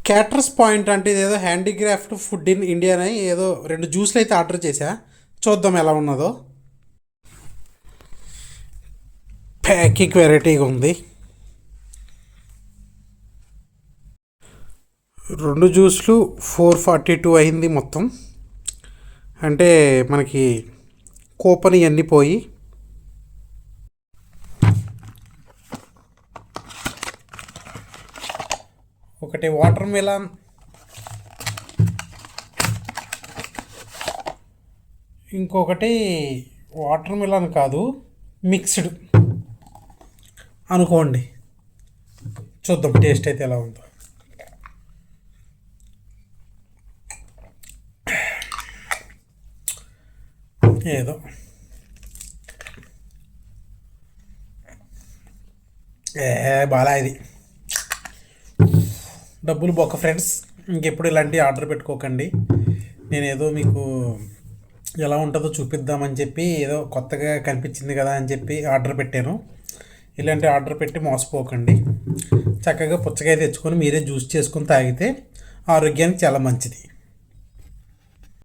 Caterers point అంటే ఇదేదో handicraft food in India అని ఏదో 2 జ్యూస్లు అయితే ఆర్డర్ చేశా. చూద్దాం ఎలా ఉన్నదో. ప్యాకింగ్ వెరైటీగా ఉంది. 2 జ్యూస్లు 442 అయింది మొత్తం. అంటే మనకి కూపన్ ఇవన్నీ పోయి. ఒకటి వాటర్ మిలన్, ఇంకొకటి వాటర్ మిలన్ కాదు, మిక్స్డ్ అనుకోండి. చూద్దాం టేస్ట్ అయితే ఎలా ఉందో. ఏదో బాగా ఇది డబ్బులు బొక్క ఫ్రెండ్స్. ఇంకెప్పుడు ఇలాంటి ఆర్డర్ పెట్టుకోకండి. నేనేదో మీకు ఎలా ఉంటుందో చూపిద్దామని చెప్పి ఏదో కొత్తగా కనిపించింది కదా అని చెప్పి ఆర్డర్ పెట్టాను. ఇలాంటి ఆర్డర్ పెట్టి మోసపోకండి. చక్కగా పుచ్చకాయ తెచ్చుకొని మీరే జ్యూస్ చేసుకొని తాగితే ఆరోగ్యానికి చాలా మంచిది.